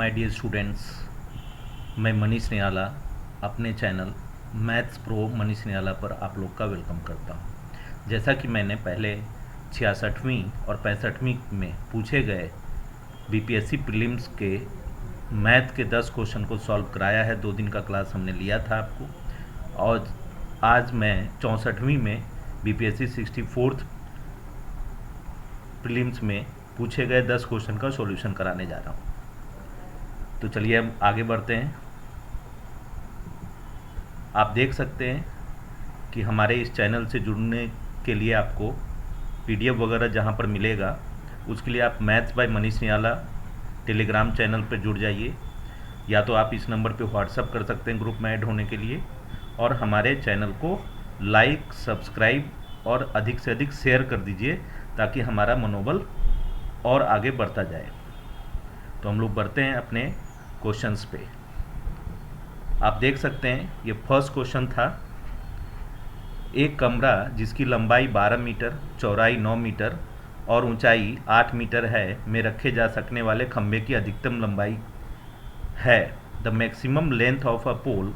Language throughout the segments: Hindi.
माय डियर स्टूडेंट्स, मैं मनीष निराला अपने चैनल मैथ्स प्रो मनीष निराला पर आप लोग का वेलकम करता हूं। जैसा कि मैंने पहले 66वीं और 65वीं में पूछे गए बीपीएससी प्रीलिम्स के मैथ के 10 क्वेश्चन को सॉल्व कराया है। 2 दिन का क्लास हमने लिया था आपको, और आज मैं 64वीं में बीपीएससी 64th प्रीलिम्स में पूछे गए 10 क्वेश्चन का सॉल्यूशन कराने जा रहा हूँ। तो चलिए हम आगे बढ़ते हैं। आप देख सकते हैं कि हमारे इस चैनल से जुड़ने के लिए आपको पीडीएफ वगैरह जहाँ पर मिलेगा, उसके लिए आप maths by Manish Nirala Telegram channel पर जुड़ जाइए, या तो आप इस नंबर पे व्हाट्सअप कर सकते हैं ग्रुप में ऐड होने के लिए, और हमारे चैनल को लाइक, सब्सक्राइब और अधिक से अधिक शेयर कर दीजिए ताकि हमारा मनोबल और आगे बढ़ता जाए। तो हम लोग बढ़ते हैं अपने क्वेश्चंस पे। आप देख सकते हैं ये फर्स्ट क्वेश्चन था। एक कमरा जिसकी लंबाई 12 मीटर, चौड़ाई 9 मीटर और ऊंचाई 8 मीटर है में रखे जा सकने वाले खंभे की अधिकतम लंबाई है। The maximum length of a pole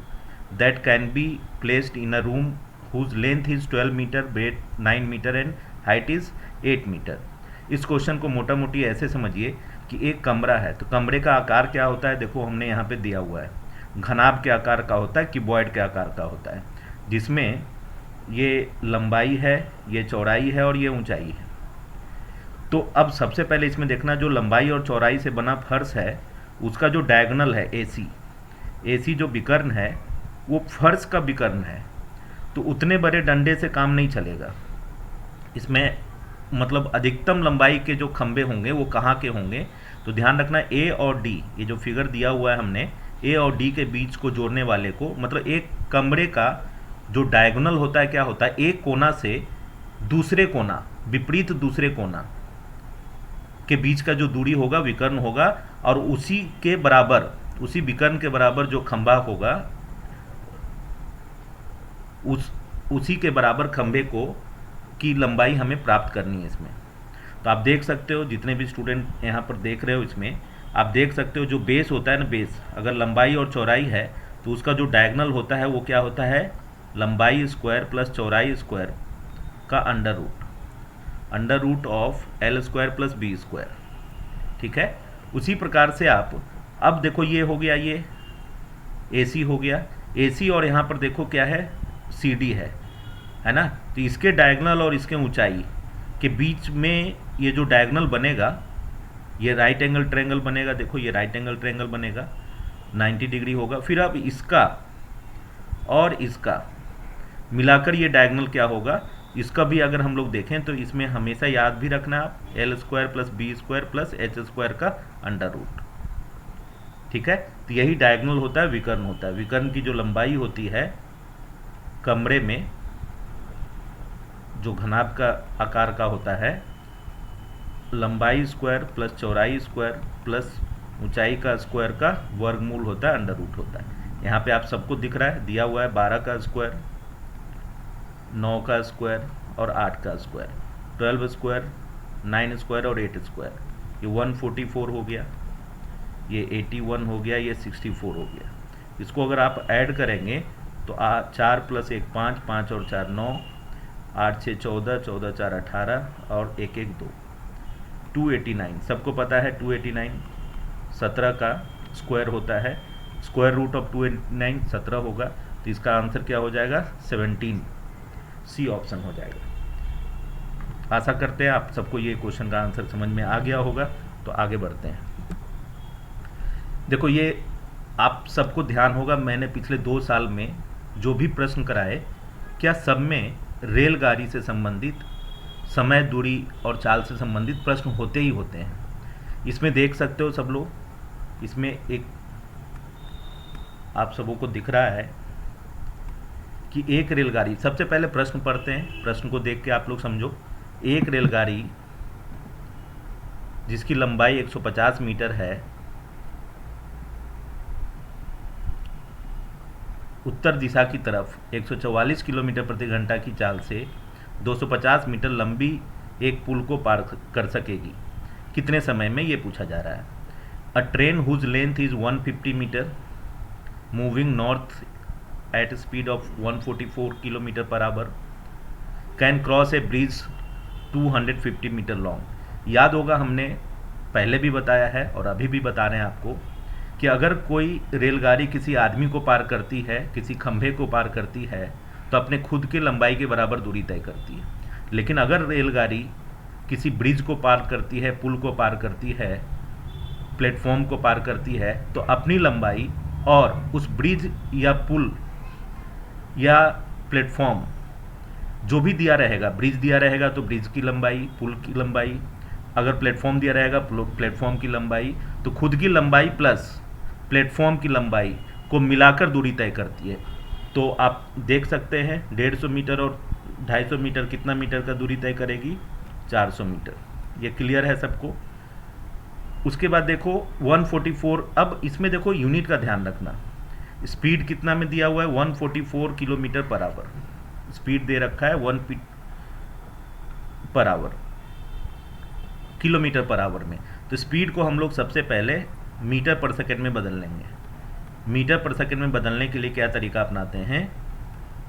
that can be placed in a room whose length is 12 metre, breadth 9 metre and height is 8 metre. इस क्वेश्चन को मोटा मोटी ऐसे समझिए कि एक कमरा है, तो कमरे का आकार क्या होता है, देखो हमने यहाँ पे दिया हुआ है, घनाभ के आकार का होता है, क्यूबॉइड के आकार का होता है, जिसमें ये लंबाई है, ये चौड़ाई है और ये ऊंचाई है। तो अब सबसे पहले इसमें देखना, जो लंबाई और चौड़ाई से बना फर्श है उसका जो डायगोनल है एसी जो विकर्ण है वो फर्श का विकर्ण है, तो उतने बड़े डंडे से काम नहीं चलेगा। इसमें मतलब अधिकतम लंबाई के जो खंभे होंगे वो कहाँ के होंगे, तो ध्यान रखना ए और डी, ये जो फिगर दिया हुआ है हमने, ए और डी के बीच को जोड़ने वाले को, मतलब एक कमरे का जो डायगोनल होता है क्या होता है, एक कोना से दूसरे कोना, विपरीत दूसरे कोना के बीच का जो दूरी होगा विकर्ण होगा, और उसी के बराबर, उसी विकर्ण के बराबर जो खंभा होगा उसी के बराबर खंभे को की लंबाई हमें प्राप्त करनी है इसमें। तो आप देख सकते हो, जितने भी स्टूडेंट यहाँ पर देख रहे हो, इसमें आप देख सकते हो जो बेस होता है ना, बेस अगर लंबाई और चौड़ाई है तो उसका जो डायगोनल होता है वो क्या होता है, लंबाई स्क्वायर प्लस चौड़ाई स्क्वायर का under root of L square plus B square. ठीक है, उसी प्रकार से आप अब देखो, ये हो गया, ये एसी हो गया, एसी और यहाँ पर देखो क्या है, सी डी है ना। तो इसके डायगोनल और इसके ऊंचाई के बीच में ये जो डायगोनल बनेगा, ये राइट एंगल ट्रायंगल बनेगा। देखो ये राइट एंगल ट्रायंगल बनेगा, 90 डिग्री होगा। फिर अब इसका और इसका मिलाकर ये डायगोनल क्या होगा, इसका भी अगर हम लोग देखें तो इसमें हमेशा याद भी रखना आप, L square plus B square plus H square का अंडर रूट। ठीक है, तो यही डायगोनल होता है, विकर्ण होता है। विकर्ण की जो लंबाई होती है कमरे में, जो घनाभ का आकार का होता है, लंबाई स्क्वायर प्लस चौड़ाई स्क्वायर प्लस ऊंचाई का स्क्वायर का वर्गमूल होता है, अंडर रूट होता है। यहाँ पे आप सबको दिख रहा है, दिया हुआ है 12 का स्क्वायर, 9 का स्क्वायर और 8 का स्क्वायर, 12 स्क्वायर, 9 स्क्वायर और 8 स्क्वायर। ये 144 हो गया, ये 81 हो गया, ये 64 हो गया। इसको अगर आप ऐड करेंगे तो 4 प्लस 1 5, 5 और 4 9, 8 6 14, 14 4 18 और 1 1 2, 289। सबको पता है 289 17 का स्क्वायर होता है, स्क्वायर रूट ऑफ 289 17 होगा, तो इसका आंसर क्या हो जाएगा, 17, सी ऑप्शन हो जाएगा। आशा करते हैं आप सबको ये क्वेश्चन का आंसर समझ में आ गया होगा। तो आगे बढ़ते हैं। देखो ये आप सबको ध्यान होगा, मैंने पिछले 2 साल में जो भी प्रश्न कराए, क्या सब में रेलगाड़ी से संबंधित, समय, दूरी और चाल से संबंधित प्रश्न होते ही होते हैं। इसमें देख सकते हो सब लोग, इसमें एक आप सबों को दिख रहा है कि एक रेलगाड़ी, सबसे पहले प्रश्न पढ़ते हैं, प्रश्न को देख के आप लोग समझो। एक रेलगाड़ी जिसकी लंबाई 150 मीटर है, उत्तर दिशा की तरफ 144 किलोमीटर प्रति घंटा की चाल से 250 मीटर लंबी एक पुल को पार कर सकेगी, कितने समय में, ये पूछा जा रहा है। A train whose length is 150 metre moving north at speed of 144 kilometre per hour can cross a bridge 250 metre long. याद होगा हमने पहले भी बताया है और अभी भी बता रहे हैं आपको कि अगर कोई रेलगाड़ी किसी आदमी को पार करती है, किसी खंभे को पार करती है, तो अपने खुद की लंबाई के बराबर दूरी तय करती है। लेकिन अगर रेलगाड़ी किसी ब्रिज को पार करती है, पुल को पार करती है, प्लेटफॉर्म को पार करती है, तो अपनी लंबाई और उस ब्रिज या पुल या प्लेटफॉर्म जो भी दिया रहेगा, ब्रिज दिया रहेगा तो ब्रिज की लंबाई, पुल की लंबाई, अगर प्लेटफॉर्म दिया रहेगा प्लेटफॉर्म की लंबाई, तो खुद की लंबाई प्लस प्लेटफॉर्म की लंबाई को मिलाकर दूरी तय करती है। तो आप देख सकते हैं 150 मीटर और 250 मीटर कितना मीटर का दूरी तय करेगी? 400 मीटर। ये क्लियर है सबको? उसके बाद देखो 144, अब इसमें देखो यूनिट का ध्यान रखना। स्पीड कितना में दिया हुआ है? 144 किलोमीटर पर आवर स्पीड दे रखा है, 1 per hour, kilometre per our में। तो स्पीड को हम लोग सबसे पहले मीटर पर सेकंड में बदल लेंगे। मीटर पर सेकंड में बदलने के लिए क्या तरीका अपनाते हैं?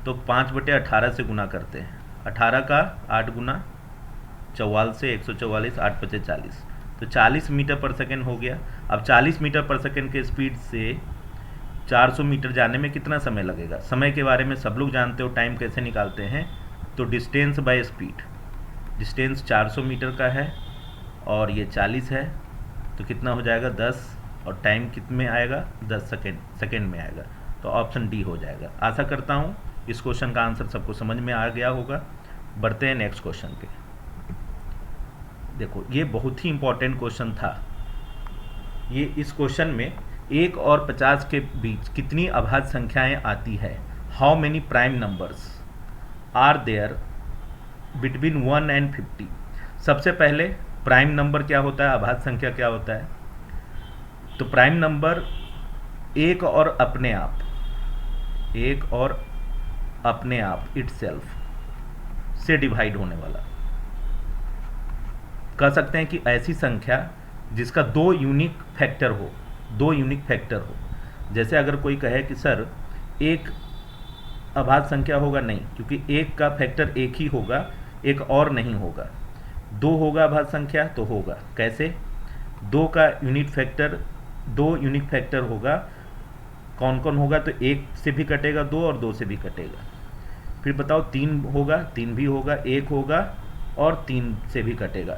तो 5/18 से गुना करते हैं। 18 का 8 गुना 44 से 144, 8 × 40, तो 40 मीटर पर सेकंड हो गया। अब 40 मीटर पर सेकंड के स्पीड से 400 मीटर जाने में कितना समय लगेगा? समय के बारे में सब लोग जानते हो, टाइम कैसे निकालते हैं? तो distance by speed. Distance 400 metre का है और ये 40 है, तो कितना हो जाएगा? 10, और टाइम कितने में आएगा? 10 सेकेंड में आएगा। तो ऑप्शन डी हो जाएगा। आशा करता हूँ इस क्वेश्चन का आंसर सबको समझ में आ गया होगा। बढ़ते हैं नेक्स्ट क्वेश्चन पे। देखो ये बहुत ही इंपॉर्टेंट क्वेश्चन था। ये इस क्वेश्चन में 1 और 50 के बीच कितनी अभाज्य संख्याएं आती है? How many prime numbers are there between 1 and 50? सबसे पहले प्राइम नंबर क्या होता है, अभाज्य संख्या क्या होता है? तो प्राइम नंबर एक और अपने आप, एक और अपने आप इटसेल्फ से डिवाइड होने वाला। कह सकते हैं कि ऐसी संख्या जिसका 2 यूनिक फैक्टर हो, 2 यूनिक फैक्टर हो। जैसे अगर कोई कहे कि सर एक अभाज्य संख्या होगा, नहीं, क्योंकि एक का फैक्टर एक ही होगा, एक और नहीं होगा। 2 होगा अभाज्य संख्या तो होगा। कैसे? 2 का यूनिट फैक्टर, 2 यूनिक फैक्टर होगा। कौन कौन होगा? तो 1 से भी कटेगा 2 और 2 से भी कटेगा। फिर बताओ 3 होगा, 3 भी होगा, 1 होगा और 3 से भी कटेगा।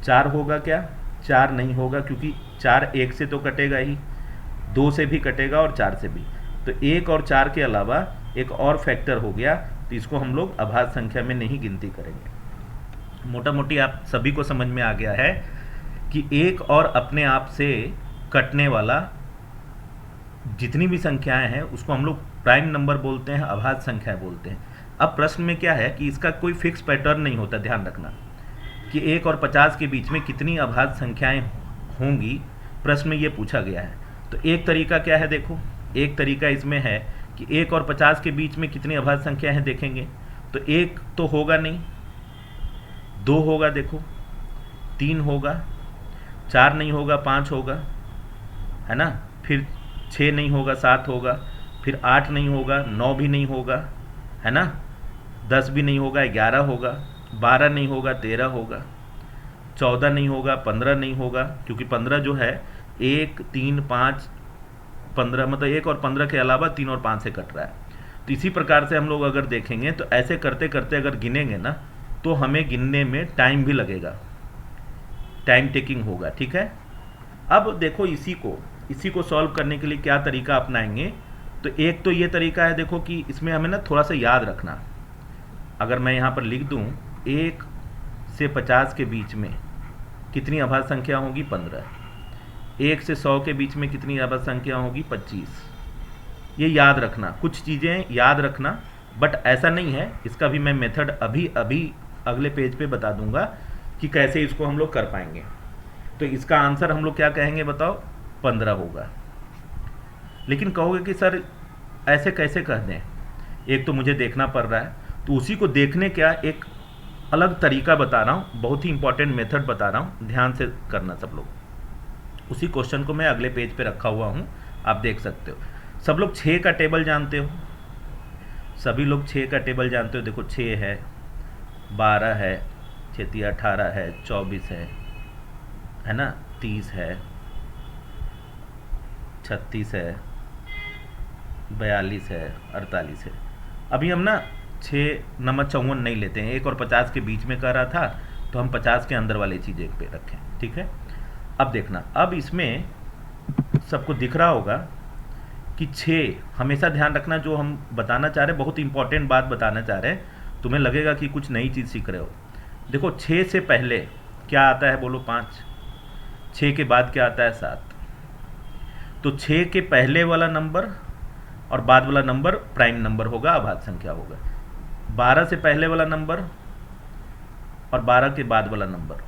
4 होगा क्या? 4 नहीं होगा, क्योंकि 4 1 से तो कटेगा ही, 2 से भी कटेगा और 4 से भी। तो 1 और 4 के अलावा एक और फैक्टर हो गया, तो इसको हम लोग अभाज्य संख्या में नहीं गिनती करेंगे। मोटा मोटी आप सभी को समझ में आ गया है कि एक और अपने आप से कटने वाला जितनी भी संख्याएं हैं उसको हम लोग प्राइम नंबर बोलते हैं, अभाज्य संख्या बोलते हैं। अब प्रश्न में क्या है कि इसका कोई फिक्स पैटर्न नहीं होता। ध्यान रखना कि 1 और 50 के बीच में कितनी अभाज्य संख्याएं होंगी, प्रश्न में ये पूछा गया है। तो एक तरीका क्या है? देखो एक तरीका इसमें है कि 1 और 50 के बीच में कितनी अभाज्य संख्या है देखेंगे। तो 1 तो होगा नहीं, 2 होगा, देखो 3 होगा, 4 नहीं होगा, 5 होगा, है ना। फिर 6 नहीं होगा, 7 होगा, फिर 8 नहीं होगा, 9 भी नहीं होगा, है ना, 10 भी नहीं होगा, 11 होगा, 12 नहीं होगा, 13 होगा, 14 नहीं होगा, 15 नहीं होगा, क्योंकि 15 जो है 1, 3, 5, 15, मतलब 1 और 15 के अलावा 3 और 5 से कट रहा है। तो इसी प्रकार से हम लोग अगर देखेंगे तो ऐसे करते करते अगर गिनेंगे ना तो हमें गिनने में टाइम भी लगेगा, टाइम टेकिंग होगा, ठीक है। अब देखो इसी को सॉल्व करने के लिए क्या तरीका अपनाएंगे। तो एक तो ये तरीका है, देखो कि इसमें हमें ना थोड़ा सा याद रखना। अगर मैं यहाँ पर लिख दूँ 1 से 50 के बीच में कितनी अभाज्य संख्या होगी? 15। 1 से 100 के बीच में कितनी अभाज्य संख्या होगी? 25। ये याद रखना, कुछ चीज़ें याद रखना, बट ऐसा नहीं है। इसका भी मैं मेथड अभी अगले पेज पे बता दूंगा कि कैसे इसको हम लोग कर पाएंगे। तो इसका आंसर हम लोग क्या कहेंगे बताओ? 15 होगा। लेकिन कहोगे कि सर ऐसे कैसे कह दें, एक तो मुझे देखना पड़ रहा है, तो उसी को देखने का एक अलग तरीका बता रहा हूँ, बहुत ही इंपॉर्टेंट मेथड बता रहा हूँ, ध्यान से करना सब लोग। उसी क्वेश्चन को मैं अगले पेज पे रखा हुआ हूँ, आप देख सकते हो। सब लोग 6 का टेबल जानते हो, सभी लोग 6 का टेबल जानते हो। देखो 6 है, 12 है, 6 18 है, 24 है ना, 30 है, 36 है, 42 है, 48 है। अभी हम ना 6 नंबर 54 नहीं लेते हैं, 1 और 50 के बीच में कर रहा था, तो हम 50 के अंदर वाली चीज़ें पे रखें, ठीक है। अब देखना, अब इसमें सबको दिख रहा होगा कि 6, हमेशा ध्यान रखना जो हम बताना चाह रहे हैं, बहुत इंपॉर्टेंट बात बताना चाह रहे हैं, तुम्हें लगेगा कि कुछ नई चीज़ सीख रहे हो। देखो 6 से पहले क्या आता है बोलो? 5। 6 के बाद क्या आता है? 7। तो 6 के पहले वाला नंबर और बाद वाला नंबर प्राइम नंबर होगा, अभाज्य संख्या होगा। 12 से पहले वाला नंबर और 12 के बाद वाला नंबर,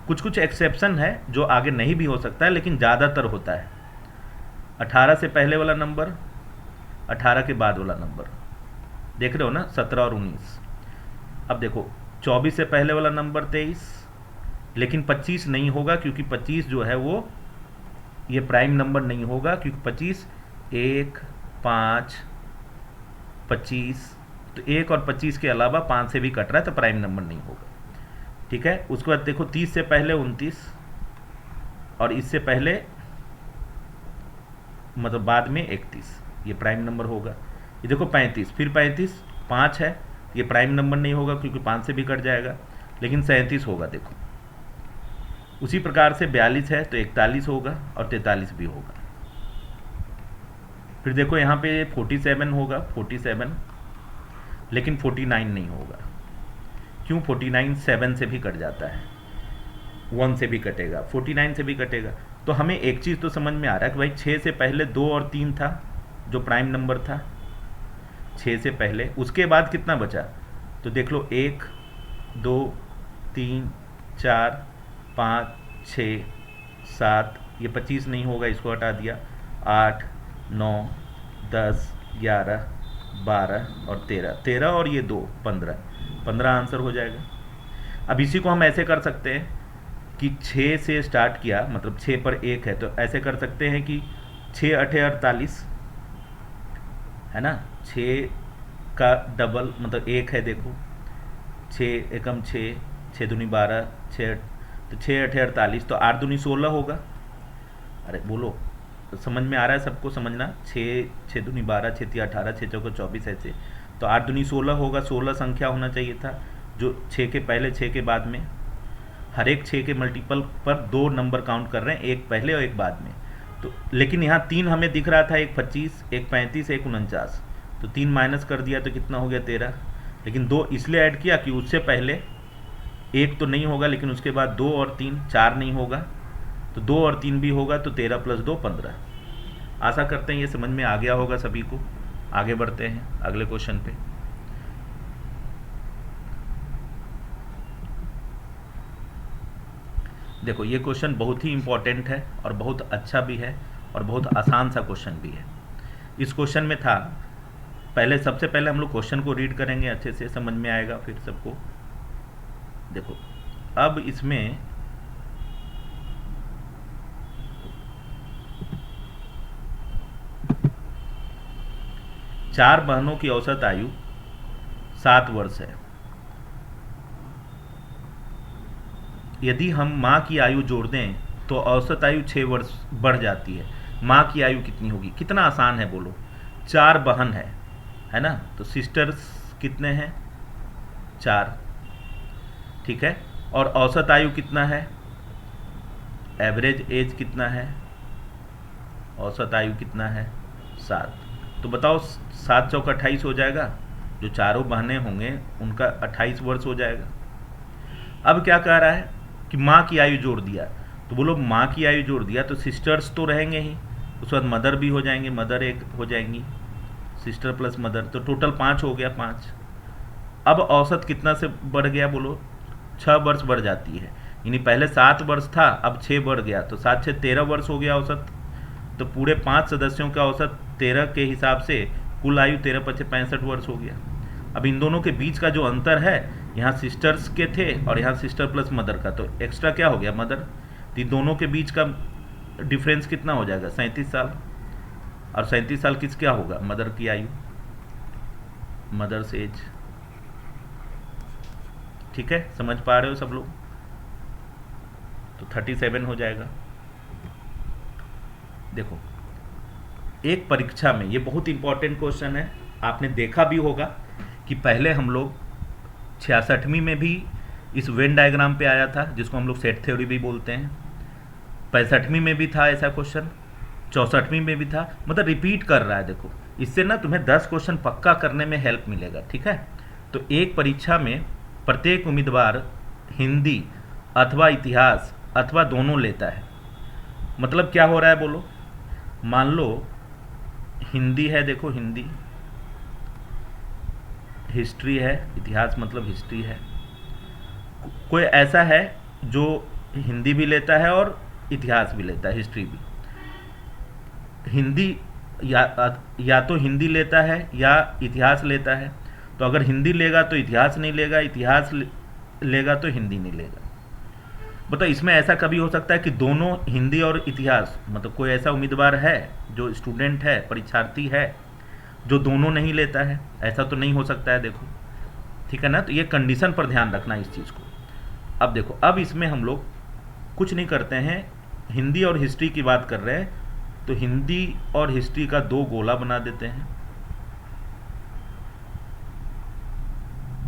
कुछ कुछ एक्सेप्शन है जो आगे नहीं भी हो सकता है, लेकिन ज़्यादातर होता है। 18 से पहले वाला नंबर, 18 के बाद वाला नंबर, देख रहे हो ना, 17 और 19। अब देखो 24 से पहले वाला नंबर 23, लेकिन 25 नहीं होगा, क्योंकि 25 जो है वो ये प्राइम नंबर नहीं होगा, क्योंकि 25 1 5 25, तो 1 और 25 के अलावा 5 से भी कट रहा है, तो प्राइम नंबर नहीं होगा, ठीक है। उसके बाद देखो 30 से पहले 29 और इससे पहले मतलब बाद में 31, ये प्राइम नंबर होगा। ये देखो 35, फिर 35, 5 है, ये प्राइम नंबर नहीं होगा क्योंकि 5 से भी कट जाएगा, लेकिन 37 होगा। देखो उसी प्रकार से 42 है तो 41 होगा और 43 भी होगा। फिर देखो यहाँ पे 47 होगा, 47, लेकिन 49 नहीं होगा। क्यों? 49 7 से भी कट जाता है, 1 से भी कटेगा, 49 से भी कटेगा। तो हमें एक चीज़ तो समझ में आ रहा है कि भाई 6 से पहले 2 और 3 था जो प्राइम नंबर था, 6 से पहले। उसके बाद कितना बचा? तो देख लो 1 2 3 4 5 6 7, ये 25 नहीं होगा, इसको हटा दिया, 8 9 10 11 12 और 13 और ये 2 15 आंसर हो जाएगा। अब इसी को हम ऐसे कर सकते हैं कि 6 से स्टार्ट किया, मतलब 6 पर 1 है, तो ऐसे कर सकते हैं कि 6 8 48 है ना, 6 का डबल मतलब 1 है। देखो 6 एकम 6, 6 दूनी 12, 6 तो 6 8 48, तो 8 दूनी 16 होगा। अरे बोलो, तो समझ में आ रहा है सबको? समझना, 6 दूनी 12, 6 3 18, 6 चौका 24, ऐसे तो 8 दूनी 16 होगा। 16 संख्या होना चाहिए था, जो 6 के पहले 6 के बाद में। हर एक 6 के मल्टीपल पर 2 नंबर काउंट कर रहे हैं, एक पहले और एक बाद में। तो लेकिन यहाँ 3 हमें दिख रहा था, एक 25, एक 35, एक 49, तो 3 माइनस कर दिया तो कितना हो गया? 13। लेकिन 2 इसलिए ऐड किया कि उससे पहले 1 तो नहीं होगा, लेकिन उसके बाद 2 और 3 4 नहीं होगा, तो 2 और 3 भी होगा, तो 13 + 2 15। आशा करते हैं ये समझ में आ गया होगा सभी को। आगे बढ़ते हैं अगले क्वेश्चन पे। देखो ये क्वेश्चन बहुत ही इंपॉर्टेंट है और बहुत अच्छा भी है और बहुत आसान सा क्वेश्चन भी है। इस क्वेश्चन में था, पहले सबसे पहले हम लोग क्वेश्चन को रीड करेंगे, अच्छे से समझ में आएगा फिर सबको। देखो अब इसमें चार बहनों की औसत आयु 7 वर्ष है। यदि हम माँ की आयु जोड़ दें तो औसत आयु 6 वर्ष बढ़ जाती है। माँ की आयु कितनी होगी? कितना आसान है बोलो। 4 बहन है ना, तो सिस्टर्स कितने हैं? 4, ठीक है। और औसत आयु कितना है? एवरेज एज कितना है? औसत आयु कितना है? 7। तो बताओ 7 चौका 28 हो जाएगा, जो चारों बहनें होंगे उनका 28 वर्ष हो जाएगा। अब क्या कह रहा है कि माँ की आयु जोड़ दिया, तो बोलो माँ की आयु जोड़ दिया तो सिस्टर्स तो रहेंगे ही, उसके बाद मदर भी हो जाएंगे, मदर एक हो जाएंगी, सिस्टर प्लस मदर, तो टोटल 5 हो गया, 5। अब औसत कितना से बढ़ गया बोलो? 6 वर्ष बढ़ जाती है, यानी पहले 7 वर्ष था, अब 6 बढ़ गया, तो 7 6 13 वर्ष हो गया औसत। तो पूरे 5 सदस्यों का औसत 13 के हिसाब से कुल आयु 13 × 5 = 65 वर्ष हो गया। अब इन दोनों के बीच का जो अंतर है, यहाँ सिस्टर्स के थे और यहाँ सिस्टर प्लस मदर का, तो एक्स्ट्रा क्या हो गया? मदर। तो दोनों के बीच का डिफरेंस कितना हो जाएगा? 37 साल। और 37 साल किस क्या होगा? मदर की आयु, मदर्स एज। ठीक है, समझ पा रहे हो सब लोग? तो 37 हो जाएगा। देखो, एक परीक्षा में ये बहुत इंपॉर्टेंट क्वेश्चन है, आपने देखा भी होगा कि पहले हम लोग 66वीं में भी इस वेन डायग्राम पे आया था, जिसको हम लोग सेट थ्योरी भी बोलते हैं। 65वीं में भी था ऐसा क्वेश्चन, 64वीं में भी था, मतलब रिपीट कर रहा है। देखो, इससे ना तुम्हें 10 क्वेश्चन पक्का करने में हेल्प मिलेगा। ठीक है, तो एक परीक्षा में प्रत्येक उम्मीदवार हिंदी अथवा इतिहास अथवा दोनों लेता है। मतलब क्या हो रहा है बोलो? मान लो हिंदी है, देखो हिंदी, हिस्ट्री है, इतिहास मतलब हिस्ट्री है। कोई ऐसा है जो हिंदी भी लेता है और इतिहास भी लेता है, हिस्ट्री भी। हिंदी या तो हिंदी लेता है या इतिहास लेता है। तो अगर हिंदी लेगा तो इतिहास नहीं लेगा, इतिहास लेगा तो हिंदी नहीं लेगा। बताओ, इसमें ऐसा कभी हो सकता है कि दोनों हिंदी और इतिहास, मतलब कोई ऐसा उम्मीदवार है जो स्टूडेंट है, परीक्षार्थी है, जो दोनों नहीं लेता है? ऐसा तो नहीं हो सकता है। देखो, ठीक है ना, तो ये कंडीशन पर ध्यान रखना इस चीज़ को। अब देखो, अब इसमें हम लोग कुछ नहीं करते हैं, हिंदी और हिस्ट्री की बात कर रहे हैं, तो हिंदी और हिस्ट्री का 2 गोला बना देते हैं।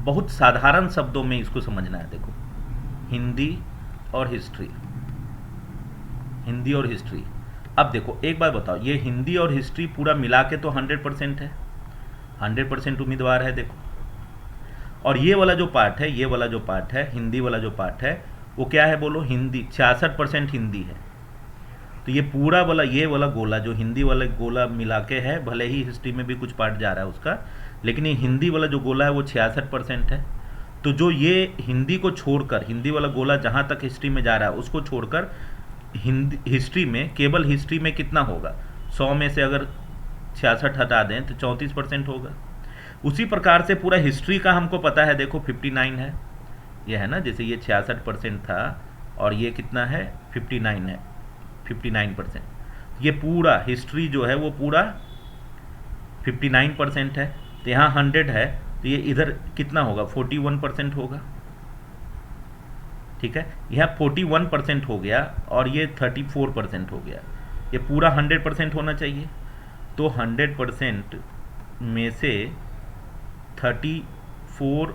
बहुत साधारण शब्दों में इसको समझना है। देखो, हिंदी और हिस्ट्री, हिंदी और हिस्ट्री। अब देखो, एक बार बताओ, ये हिंदी और हिस्ट्री पूरा मिला के तो 100% है, 100% उम्मीदवार है। देखो, और ये वाला जो पार्ट है, ये वाला जो पार्ट है, हिंदी वाला जो पार्ट है, वो क्या है बोलो? हिंदी, 66% हिंदी है। तो ये पूरा वाला, ये वाला गोला जो हिंदी वाला गोला मिला के है, भले ही हिस्ट्री में भी कुछ पार्ट जा रहा है उसका, लेकिन ये हिंदी वाला जो गोला है वो 66% है। तो जो ये हिंदी को छोड़कर, हिंदी वाला गोला जहाँ तक हिस्ट्री में जा रहा है उसको छोड़कर हिंदी हिस्ट्री में, केवल हिस्ट्री में कितना होगा? 100 में से अगर 66 हटा दें तो 34% होगा। उसी प्रकार से पूरा हिस्ट्री का हमको पता है, देखो 59 है, ये है ना, जैसे ये 66% था और ये कितना है? 59 है, 59%। ये पूरा हिस्ट्री जो है वो पूरा 59% है। तो यहाँ 100 है, तो ये इधर कितना होगा? 41% होगा। ठीक है, यहाँ 41% हो गया और ये 34% हो गया। ये पूरा 100% होना चाहिए। तो 100% में से 34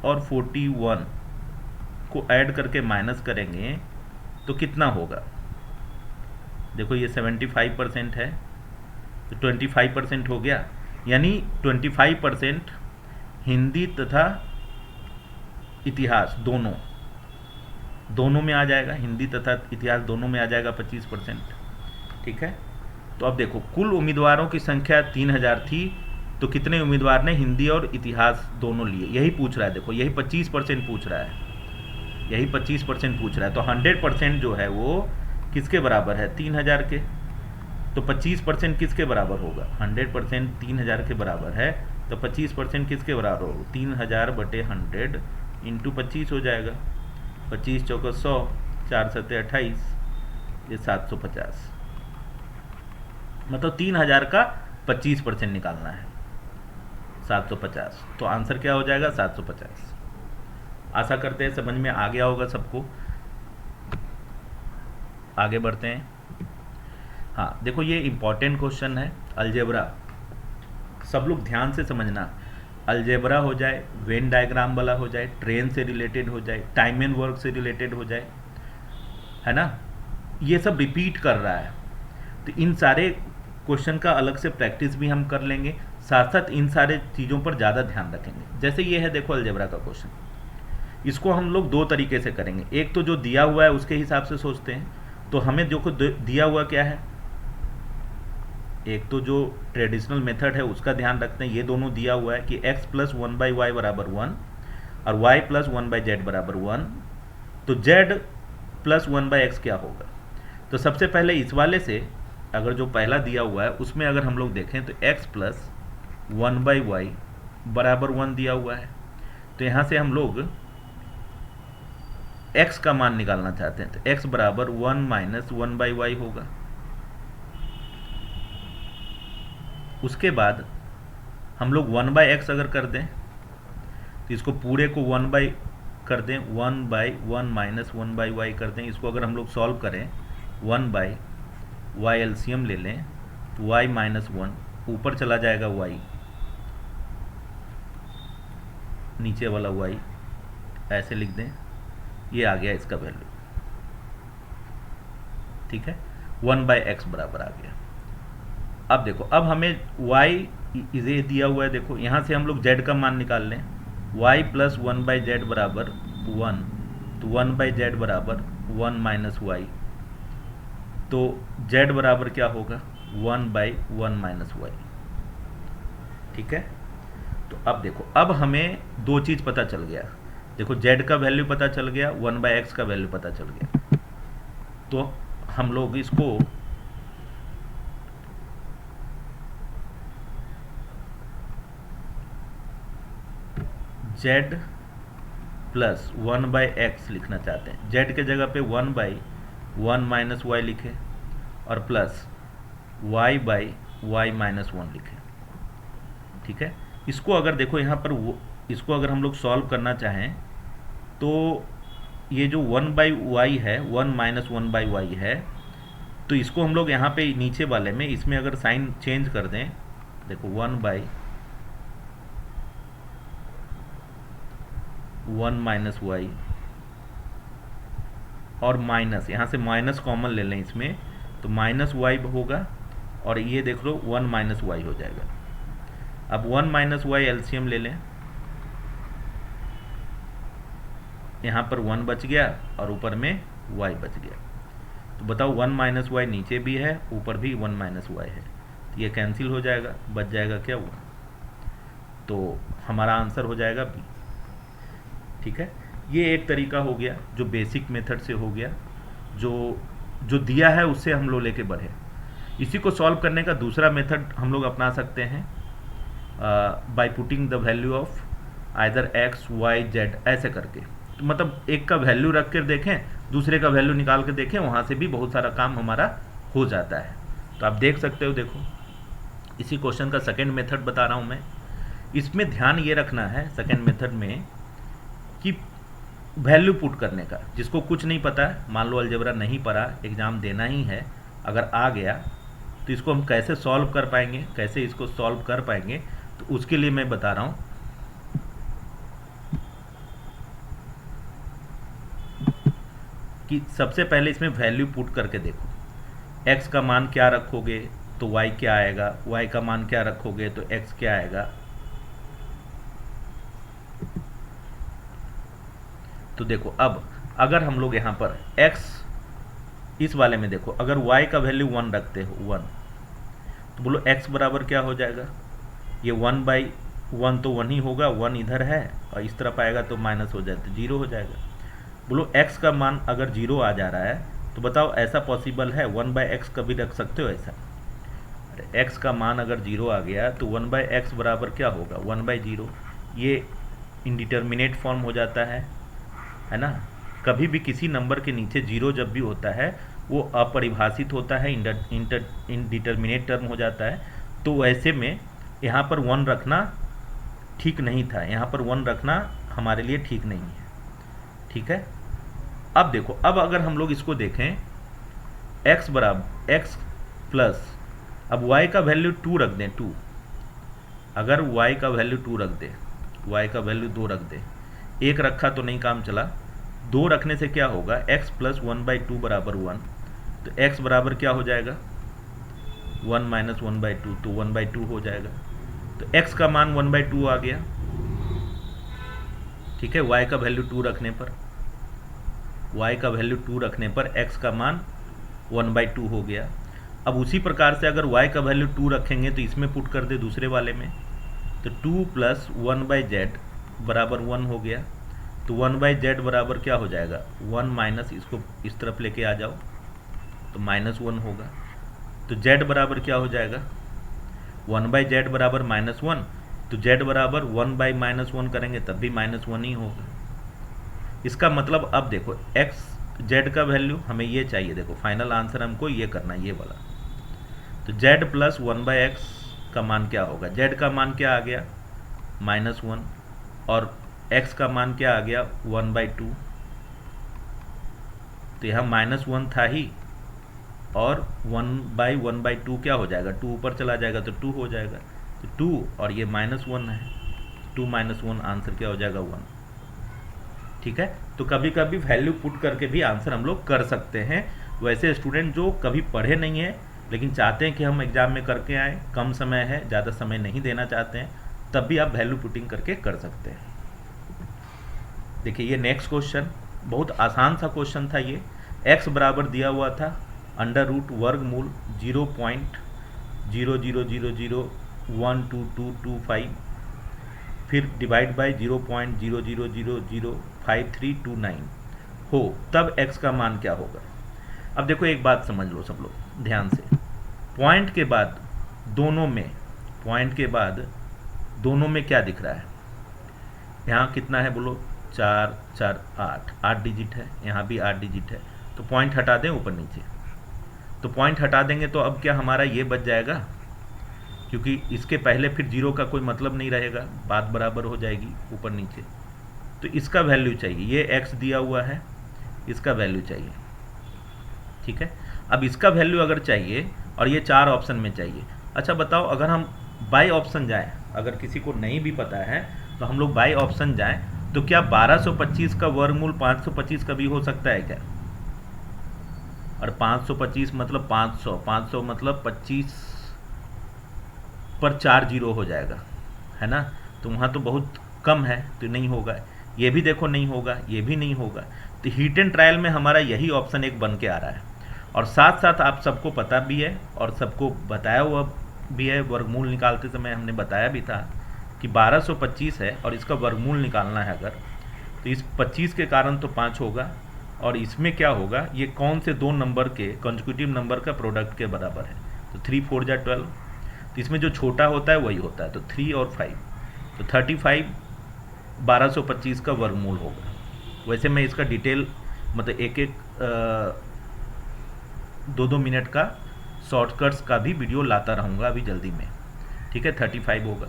और 41 को ऐड करके माइनस करेंगे तो कितना होगा? देखो, ये 75% है, तो 25% हो गया। यानी 25% हिंदी तथा इतिहास दोनों में आ जाएगा, हिंदी तथा इतिहास दोनों में आ जाएगा 25%। ठीक है, तो अब देखो, कुल उम्मीदवारों की संख्या 3000 थी, तो कितने उम्मीदवार ने हिंदी और इतिहास दोनों लिए? यही पूछ रहा है। देखो, यही 25% पूछ रहा है, यही 25% पूछ रहा है। तो 100% जो है वो किसके बराबर है? 3000 के। तो 25% किसके बराबर होगा? 100% 3000 के बराबर है, तो 25% किसके बराबर होगा? 3000 बटे 100 इंटू 25 हो जाएगा। 25 चौका 100, 4 सत्ते 28, ये 750। मतलब 3000 का 25% निकालना है, 750। तो आंसर क्या हो जाएगा? 750। आशा करते हैं समझ में आ गया होगा सबको। आगे बढ़ते हैं। हाँ, देखो, ये इम्पॉर्टेंट क्वेश्चन है, अलजेब्रा। सब लोग ध्यान से समझना। अलजेब्रा हो जाए, वेन डायग्राम वाला हो जाए, ट्रेन से रिलेटेड हो जाए, टाइम एंड वर्क से रिलेटेड हो जाए, है ना, ये सब रिपीट कर रहा है। तो इन सारे क्वेश्चन का अलग से प्रैक्टिस भी हम कर लेंगे, साथ साथ इन सारे चीज़ों पर ज़्यादा ध्यान रखेंगे। जैसे ये है, देखो, अलजेब्रा का क्वेश्चन, इसको हम लोग 2 तरीके से करेंगे। एक तो जो दिया हुआ है उसके हिसाब से सोचते हैं। तो हमें जो दिया हुआ क्या है, एक तो जो ट्रेडिशनल मेथड है उसका ध्यान रखते हैं। ये दोनों दिया हुआ है कि x + 1/y बराबर 1 और y + 1/z बराबर 1। तो z + 1/x क्या होगा? तो सबसे पहले इस वाले से, अगर जो पहला दिया हुआ है उसमें अगर हम लोग देखें तो x + 1/y बराबर 1 दिया हुआ है। तो यहाँ से हम लोग x का मान निकालना चाहते हैं, तो x बराबर 1 माइनस 1/y होगा। उसके बाद हम लोग 1/x अगर कर दें तो इसको पूरे को 1 कर दें, 1/1 माइनस 1/y कर दें। इसको अगर हम लोग सॉल्व करें 1/y एलसीएम ले लें तो y माइनस 1 ऊपर चला जाएगा, y नीचे वाला y ऐसे लिख दें, ये आ गया इसका वैल्यू। ठीक है, 1/x बराबर आ गया। अब देखो, अब हमें y इसे दिया हुआ है, देखो यहाँ से हम लोग z का मान निकाल लें, y प्लस 1/z बराबर 1, तो 1/z बराबर 1 माइनस y, तो z बराबर क्या होगा 1/1 माइनस y। ठीक है, तो अब देखो, अब हमें दो चीज़ पता चल गया। देखो z का वैल्यू पता चल गया, 1/x का वैल्यू पता चल गया। तो हम लोग इसको z प्लस 1/x लिखना चाहते हैं। z के जगह पे 1/1 माइनस y लिखे और प्लस y/y माइनस 1 लिखे। ठीक है, इसको अगर देखो यहाँ पर इसको अगर हम लोग सॉल्व करना चाहें तो ये जो 1/y है, 1 माइनस 1/y है, तो इसको हम लोग यहाँ पे नीचे वाले में इसमें अगर साइन चेंज कर दें, देखो 1/1 माइनस y और माइनस, यहाँ से माइनस कॉमन ले लें इसमें, तो माइनस y होगा और ये देख लो 1 माइनस y हो जाएगा। अब 1 माइनस y एलसीएम ले लें, यहाँ पर 1 बच गया और ऊपर में y बच गया। तो बताओ 1 माइनस y नीचे भी है, ऊपर भी 1 माइनस y है, तो ये कैंसिल हो जाएगा, बच जाएगा क्या हुआ, तो हमारा आंसर हो जाएगा बी। ठीक है, ये एक तरीका हो गया जो बेसिक मेथड से हो गया, जो दिया है उससे हम लोग लेके बढ़े। इसी को सॉल्व करने का दूसरा मेथड हम लोग अपना सकते हैं by putting the value of either x y z ऐसे करके। तो मतलब एक का वैल्यू रख कर देखें, दूसरे का वैल्यू निकाल के देखें, वहाँ से भी बहुत सारा काम हमारा हो जाता है। तो आप देख सकते हो, देखो इसी क्वेश्चन का सेकेंड मेथड बता रहा हूँ मैं। इसमें ध्यान ये रखना है सेकेंड मेथड में कि वैल्यू पुट करने का, जिसको कुछ नहीं पता है, मान लो अलजेब्रा नहीं पढ़ा, एग्ज़ाम देना ही है, अगर आ गया तो इसको हम कैसे सॉल्व कर पाएंगे, कैसे इसको सॉल्व कर पाएंगे, तो उसके लिए मैं बता रहा हूँ। कि सबसे पहले इसमें वैल्यू पुट करके देखो, x का मान क्या रखोगे तो y क्या आएगा, y का मान क्या रखोगे तो x क्या आएगा। तो देखो, अब अगर हम लोग यहाँ पर x इस वाले में देखो, अगर y का वैल्यू 1 रखते हो 1, तो बोलो x बराबर क्या हो जाएगा, ये 1/1 तो 1 ही होगा, 1 इधर है और इस तरफ आएगा तो माइनस हो जाए तो 0 हो जाएगा। बोलो x का मान अगर 0 आ जा रहा है तो बताओ ऐसा पॉसिबल है 1/x कभी रख सकते हो ऐसा? अरे x का मान अगर 0 आ गया तो 1/x बराबर क्या होगा 1/0, ये इनडिटर्मिनेट फॉर्म हो जाता है ना। कभी भी किसी नंबर के नीचे 0 जब भी होता है वो अपरिभाषित होता है, इनडिटर्मिनेट टर्म हो जाता है। तो वैसे में यहाँ पर 1 रखना ठीक नहीं था, यहाँ पर 1 रखना हमारे लिए ठीक नहीं है। ठीक है, अब देखो, अब अगर हम लोग इसको देखें x बराबर x प्लस, अब y का वैल्यू 2 रख दें, 2, अगर y का वैल्यू 2 रख दें, y का वैल्यू 2 रख दें, 1 रखा तो नहीं काम चला, 2 रखने से क्या होगा x प्लस 1/2 बराबर 1, तो x बराबर क्या हो जाएगा 1 माइनस 1/2, तो 1/2 हो जाएगा। तो x का मान 1/2 आ गया। ठीक है, y का वैल्यू 2 रखने पर, y का वैल्यू 2 रखने पर x का मान 1/2 हो गया। अब उसी प्रकार से अगर y का वैल्यू 2 रखेंगे तो इसमें पुट कर दे दूसरे वाले में, तो 2 प्लस 1/z बराबर 1 हो गया। तो 1/z बराबर क्या हो जाएगा 1 माइनस, इसको इस तरफ लेके आ जाओ तो -1 होगा। तो z बराबर क्या हो जाएगा 1/z बराबर -1, तो z बराबर 1/-1 करेंगे तब भी -1 ही होगा। इसका मतलब अब देखो एक्स जेड का वैल्यू हमें ये चाहिए, देखो फाइनल आंसर हमको ये करना है, ये वाला। तो जेड प्लस 1/x का मान क्या होगा, जेड का मान क्या आ गया -1, और x का मान क्या आ गया 1/2। तो यहाँ -1 था ही, और 1/1/2 क्या हो जाएगा, 2 ऊपर चला जाएगा तो 2 हो जाएगा। तो 2 और ये -1 है, 2 - 1 आंसर क्या हो जाएगा 1। ठीक है, तो कभी कभी वैल्यू पुट करके भी आंसर हम लोग कर सकते हैं। वैसे स्टूडेंट जो कभी पढ़े नहीं है लेकिन चाहते हैं कि हम एग्जाम में करके आएँ, कम समय है, ज़्यादा समय नहीं देना चाहते हैं, तब भी आप वैल्यू पुटिंग करके कर सकते हैं। देखिए ये नेक्स्ट क्वेश्चन बहुत आसान सा क्वेश्चन था ये। x बराबर दिया हुआ था √ वर्गमूल 0.0000122225, फिर डिवाइड बाय 0.00005329 हो, तब x का मान क्या होगा। अब देखो एक बात समझ लो सब लोग ध्यान से, पॉइंट के बाद दोनों में क्या दिख रहा है, यहाँ कितना है बोलो, 4 4 8 डिजिट है, यहाँ भी 8 डिजिट है। तो पॉइंट हटा दें ऊपर नीचे, तो पॉइंट हटा देंगे तो अब क्या हमारा ये बच जाएगा, क्योंकि इसके पहले फिर 0 का कोई मतलब नहीं रहेगा, बात बराबर हो जाएगी ऊपर नीचे। तो इसका वैल्यू चाहिए, ये x दिया हुआ है, इसका वैल्यू चाहिए। ठीक है, अब इसका वैल्यू अगर चाहिए और ये 4 ऑप्शन में चाहिए। अच्छा बताओ, अगर हम बाई ऑप्शन जाएं, अगर किसी को नहीं भी पता है तो हम लोग बाई ऑप्शन जाएं, तो क्या 1225 का वर्गमूल 525 का भी हो सकता है क्या। और 525 मतलब 500, 500 मतलब 25 पर 4 0 हो जाएगा, है ना। तो वहाँ तो बहुत कम है, तो नहीं होगा। ये भी देखो नहीं होगा, ये भी नहीं होगा। तो हीट एंड ट्रायल में हमारा यही ऑप्शन एक बन के आ रहा है। और साथ साथ आप सबको पता भी है और सबको बताया हुआ भी है, वर्गमूल निकालते समय हमने बताया भी था कि 1225 है और इसका वर्गमूल निकालना है अगर, तो इस 25 के कारण तो 5 होगा, और इसमें क्या होगा, ये कौन से दो नंबर के कंसेक्यूटिव नंबर का प्रोडक्ट के बराबर है। तो 3 4 जा 12, तो इसमें जो छोटा होता है वही होता है, तो 3 और 5, तो 35 1225 का वर्गमूल होगा। वैसे मैं इसका डिटेल मतलब एक 2 मिनट का शॉर्टकट्स का भी वीडियो लाता रहूँगा अभी जल्दी में। ठीक है, 35 होगा।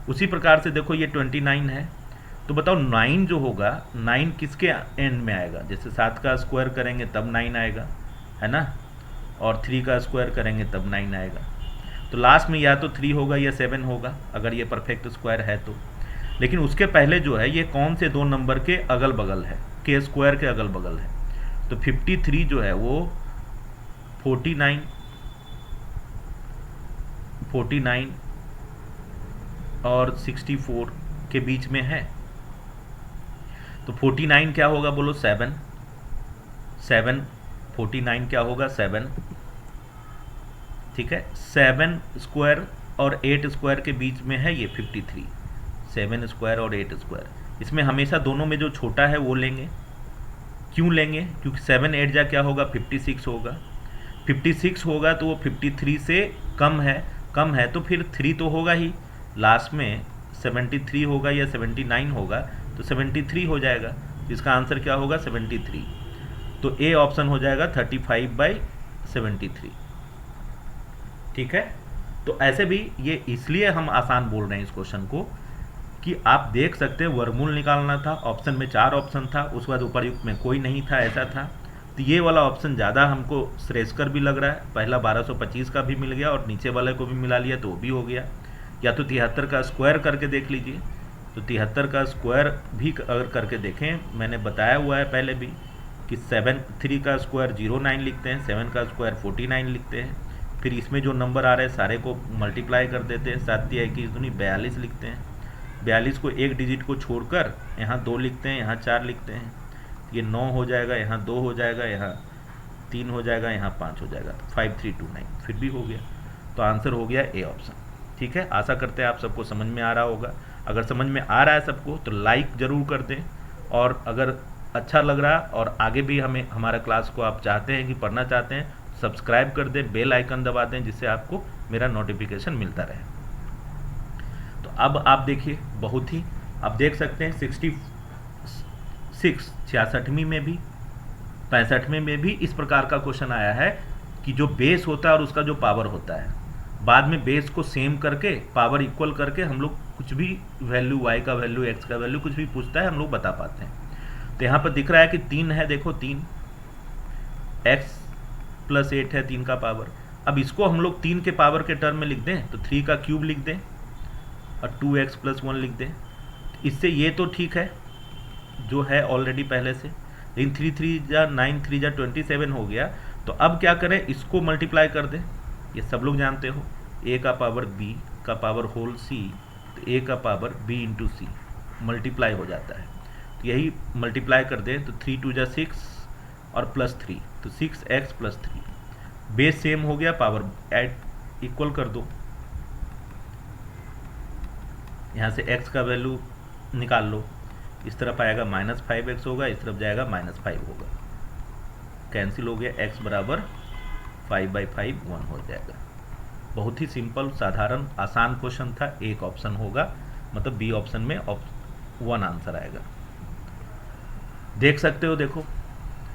उसी प्रकार से देखो ये 29 है, तो बताओ 9 जो होगा, 9 किसके एंड में आएगा। जैसे 7 का स्क्वायर करेंगे तब 9 आएगा, है ना, और 3 का स्क्वायर करेंगे तब 9 आएगा। तो लास्ट में या तो 3 होगा या 7 होगा अगर ये परफेक्ट स्क्वायर है तो। लेकिन उसके पहले जो है ये कौन से दो नंबर के अगल बगल है, के स्क्वायर के अगल बगल है। तो 53 जो है वो 49 और 64 के बीच में है। तो 49 क्या होगा बोलो, 7 49 क्या होगा 7। ठीक है, 7 स्क्वायर और 8 स्क्वायर के बीच में है ये 53, 7 स्क्वायर और 8 स्क्वायर। इसमें हमेशा दोनों में जो छोटा है वो लेंगे। क्यों लेंगे, क्योंकि 7 8 जा क्या होगा 56 होगा, 56 होगा तो वो 53 से कम है तो फिर 3 तो होगा ही, लास्ट में 73 होगा या 79 होगा, तो 73 हो जाएगा। इसका आंसर क्या होगा 73। तो ए ऑप्शन हो जाएगा 35/73। ठीक है, तो ऐसे भी ये इसलिए हम आसान बोल रहे हैं इस क्वेश्चन को कि आप देख सकते हैं वर्गमूल निकालना था, ऑप्शन में 4 ऑप्शन था, उसके बाद उपर्युक्त में कोई नहीं था, ऐसा था। तो ये वाला ऑप्शन ज़्यादा हमको श्रेयस्कर भी लग रहा है। पहला 1225 का भी मिल गया और नीचे वाले को भी मिला लिया तो वो भी हो गया। या तो 73 का स्क्वायर करके देख लीजिए, तो 73 का स्क्वायर भी अगर करके देखें, मैंने बताया हुआ है पहले भी कि 3 का स्क्वायर 09 लिखते हैं, 7 का स्क्वायर 49 लिखते हैं, फिर इसमें जो नंबर आ रहे हैं सारे को मल्टीप्लाई कर देते हैं, 7 × 21 = 42 लिखते हैं। 42 को एक डिजिट को छोड़कर यहाँ 2 लिखते हैं, यहाँ 4 लिखते हैं, ये 9 हो जाएगा, यहाँ 2 हो जाएगा, यहाँ 3 हो जाएगा, यहाँ 5 हो जाएगा, 5329 फिर भी हो गया। तो आंसर हो गया ए ऑप्शन। ठीक है, आशा करते हैं आप सबको समझ में आ रहा होगा। अगर समझ में आ रहा है सबको तो लाइक ज़रूर कर दें, और अगर अच्छा लग रहा और आगे भी हमारा क्लास को आप चाहते हैं कि पढ़ना चाहते हैं, सब्सक्राइब कर दें, बेल आइकन दबा दें, जिससे आपको मेरा नोटिफिकेशन मिलता रहे। तो अब आप देखिए, बहुत ही आप देख सकते हैं 66 66वीं में भी, 65वें में भी इस प्रकार का क्वेश्चन आया है कि जो बेस होता है और उसका जो पावर होता है, बाद में बेस को सेम करके पावर इक्वल करके हम लोग कुछ भी वैल्यू y का वैल्यू x का वैल्यू कुछ भी पूछता है हम लोग बता पाते हैं। तो यहाँ पर दिख रहा है कि 3 है, देखो 3 x + 8 है 3 का पावर। अब इसको हम लोग 3 के पावर के टर्म में लिख दें तो 3 का क्यूब लिख दें और 2x + 1 लिख दें। इससे ये तो ठीक है जो है ऑलरेडी पहले से, लेकिन 3 3 जा 9 3 जा 27 हो गया। तो अब क्या करें, इसको मल्टीप्लाई कर दें। ये सब लोग जानते हो a का पावर b का पावर होल c, तो a का power b into C multiply हो जाता है। तो यही मल्टीप्लाई कर दें तो 3 2 जा 6 और +3, तो 6x + 3। बेस सेम हो गया, पावर ऐड इक्वल कर दो। यहाँ से x का वैल्यू निकाल लो, इस तरफ आएगा -5x होगा, इस तरफ जाएगा -5 होगा, कैंसिल हो गया, x बराबर 5/5 1 हो जाएगा। बहुत ही सिंपल, साधारण, आसान क्वेश्चन था। एक ऑप्शन होगा, मतलब बी ऑप्शन में 1 आंसर आएगा। देख सकते हो, देखो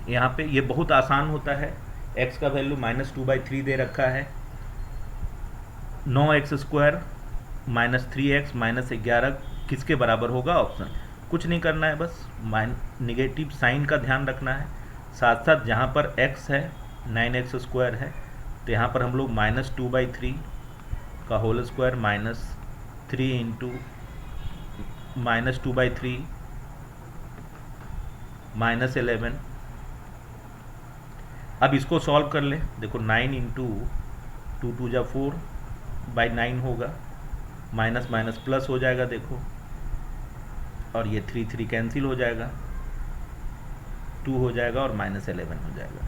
यहाँ पे ये बहुत आसान होता है। x का वैल्यू -2/3 दे रखा है, 9x² -3x -11 किसके बराबर होगा, ऑप्शन। कुछ नहीं करना है, बस नेगेटिव साइन का ध्यान रखना है। साथ साथ जहाँ पर x है 9x² है, तो यहाँ पर हम लोग -2/3 का होल स्क्वायर -3 इंटू -2/3 -11। अब इसको सॉल्व कर ले, देखो 9 इंटू 2 2 जा 4/9 होगा, माइनस माइनस प्लस हो जाएगा देखो, और ये 3 3 कैंसिल हो जाएगा, 2 हो जाएगा और -11 हो जाएगा।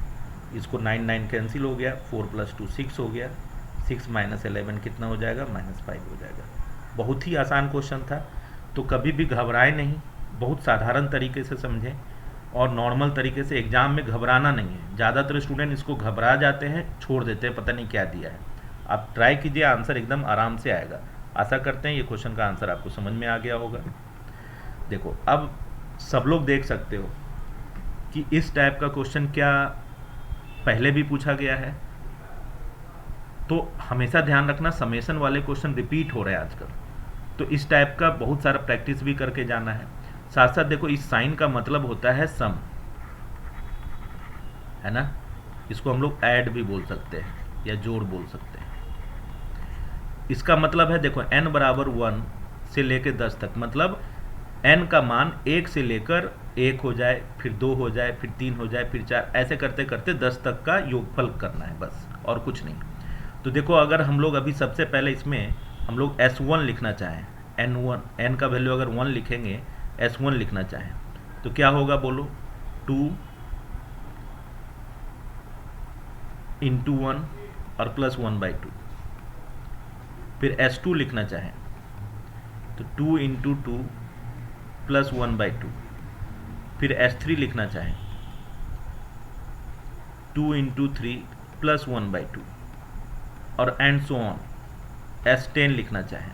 इसको 9 9 कैंसिल हो गया, 4 + 2 6 हो गया, 6 - 11 कितना हो जाएगा, -5 हो जाएगा। बहुत ही आसान क्वेश्चन था, तो कभी भी घबराए नहीं, बहुत साधारण तरीके से समझें और नॉर्मल तरीके से। एग्जाम में घबराना नहीं है। ज़्यादातर स्टूडेंट इसको घबरा जाते हैं, छोड़ देते हैं, पता नहीं क्या दिया है। आप ट्राई कीजिए, आंसर एकदम आराम से आएगा। आशा करते हैं ये क्वेश्चन का आंसर आपको समझ में आ गया होगा। देखो अब सब लोग देख सकते हो कि इस टाइप का क्वेश्चन क्या पहले भी पूछा गया है, तो हमेशा ध्यान रखना समेशन वाले क्वेश्चन रिपीट हो रहे हैं आजकल, तो इस टाइप का बहुत सारा प्रैक्टिस भी करके जाना है। साथ साथ देखो इस साइन का मतलब होता है सम, है ना, इसको हम लोग ऐड भी बोल सकते हैं या जोड़ बोल सकते हैं। इसका मतलब है देखो n बराबर 1 से लेकर 10 तक, मतलब n का मान 1 से लेकर 1 हो जाए, फिर 2 हो जाए, फिर 3 हो जाए, फिर 4, ऐसे करते करते 10 तक का योगफल करना है बस, और कुछ नहीं। तो देखो अगर हम लोग अभी सबसे पहले इसमें हम लोग S1 लिखना चाहें, n का वैल्यू अगर 1 लिखेंगे, S1 लिखना चाहें तो क्या होगा बोलो, 2 × 1 और +1/2। फिर S2 लिखना चाहें तो 2 × 2 +1/2। फिर S3 लिखना चाहें 2 × 3 +1/2, और एंड सो ऑन। S10 लिखना चाहें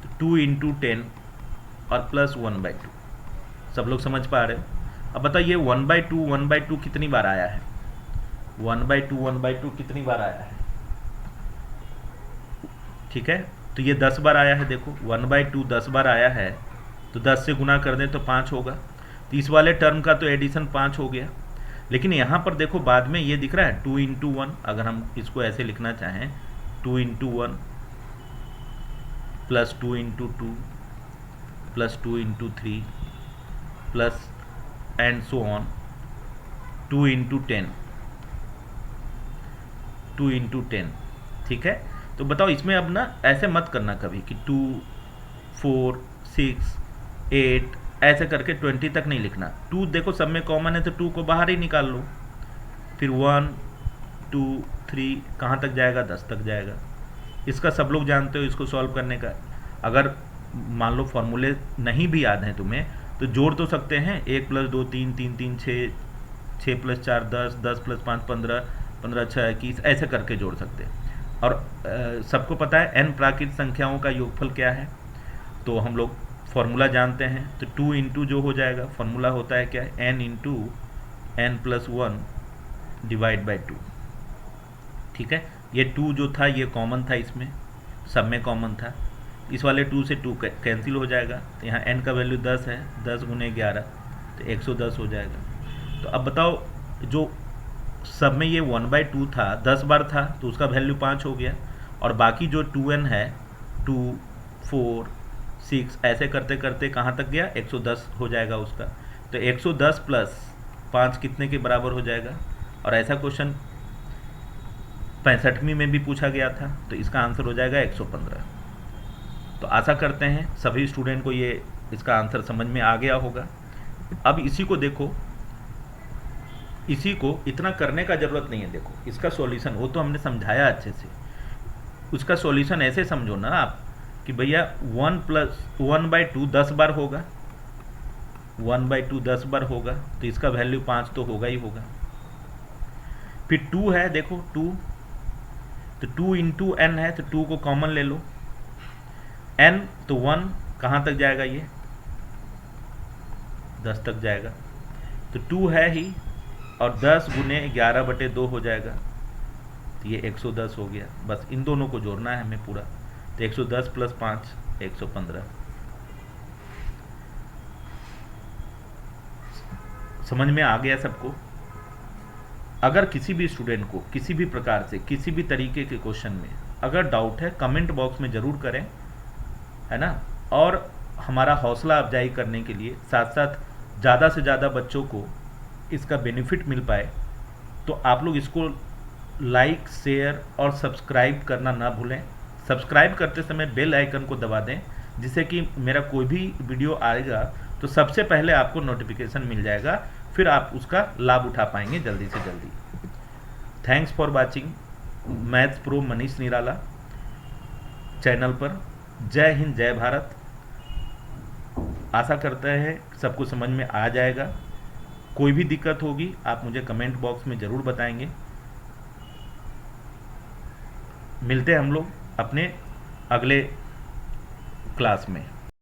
तो 2 × 10 और +1/2। सब लोग समझ पा रहे हो? अब बताइए 1/2 कितनी बार आया है, 1/2 कितनी बार आया है, ठीक है, तो ये 10 बार आया है। देखो 1/2 10 बार आया है, तो 10 से गुना कर दें तो 5 होगा, तो इस वाले टर्म का तो एडिशन 5 हो गया। लेकिन यहाँ पर देखो बाद में ये दिख रहा है 2 × 1, अगर हम इसको ऐसे लिखना चाहें 2 × 1 +2 × 2 +2 × 3 प्लस एंड सो ऑन 2 × 10, 2 × 10, ठीक है। तो बताओ इसमें अब ना ऐसे मत करना कभी कि 2 4 6 8 ऐसे करके 20 तक नहीं लिखना। 2 देखो सब में कॉमन है तो 2 को बाहर ही निकाल लो, फिर 1 2 3 कहाँ तक जाएगा, 10 तक जाएगा। इसका सब लोग जानते हो इसको सॉल्व करने का। अगर मान लो फॉर्मूले नहीं भी याद हैं तुम्हें तो जोड़ तो सकते हैं, 1 + 2 3 3 3 6 6 + 4 10 10 + 5 15 15 6 21 ऐसे करके जोड़ सकते हैं। और सबको पता है n प्राकृत संख्याओं का योगफल क्या है, तो हम लोग फॉर्मूला जानते हैं, तो 2 इंटू जो हो जाएगा, फॉर्मूला होता है क्या है, n into n plus 1 divide by 2। ठीक है, ये 2 जो था ये कॉमन था, इसमें सब में कॉमन था, इस वाले 2 से 2 कैंसिल हो जाएगा, तो यहाँ n का वैल्यू 10 है, 10 गुने 11 तो 110 हो जाएगा। तो अब बताओ, जो सब में ये 1/2 था, 10 बार था तो उसका वैल्यू 5 हो गया, और बाकी जो 2n है 2 4 6 ऐसे करते करते कहाँ तक गया, 110 हो जाएगा उसका। तो 110 प्लस 5 कितने के बराबर हो जाएगा, और ऐसा क्वेश्चन 65वीं में भी पूछा गया था, तो इसका आंसर हो जाएगा 115। तो आशा करते हैं सभी स्टूडेंट को ये इसका आंसर समझ में आ गया होगा। अब इसी को देखो, इसी को इतना करने का ज़रूरत नहीं है, देखो इसका सॉल्यूशन वो तो हमने समझाया अच्छे से, उसका सॉल्यूशन ऐसे समझो ना आप कि भैया 1 प्लस 1/2 10 बार होगा, 1/2 10 बार होगा, तो इसका वैल्यू 5 तो होगा ही होगा। फिर 2 है, देखो 2, तो 2 इंटू n है, तो 2 को कॉमन ले लो, n तो 1 कहाँ तक जाएगा, ये 10 तक जाएगा, तो 2 है ही, और 10 गुने 11/2 हो जाएगा, तो ये 110 हो गया। बस इन दोनों को जोड़ना है हमें पूरा, तो 110 प्लस 5 115। समझ में आ गया सबको? अगर किसी भी स्टूडेंट को किसी भी प्रकार से किसी भी तरीके के क्वेश्चन में अगर डाउट है, कमेंट बॉक्स में ज़रूर करें, है ना। और हमारा हौसला अफजाई करने के लिए, साथ साथ ज़्यादा से ज़्यादा बच्चों को इसका बेनिफिट मिल पाए, तो आप लोग इसको लाइक शेयर और सब्सक्राइब करना ना भूलें। सब्सक्राइब करते समय बेल आइकन को दबा दें, जिससे कि मेरा कोई भी वीडियो आएगा तो सबसे पहले आपको नोटिफिकेशन मिल जाएगा, फिर आप उसका लाभ उठा पाएंगे जल्दी से जल्दी। Thanks for watching maths pro Manish Nirala channel पर। जय हिंद, जय भारत। आशा करते हैं सबको समझ में आ जाएगा। कोई भी दिक्कत होगी आप मुझे कमेंट बॉक्स में ज़रूर बताएंगे। मिलते हैं हम लोग अपने अगले क्लास में।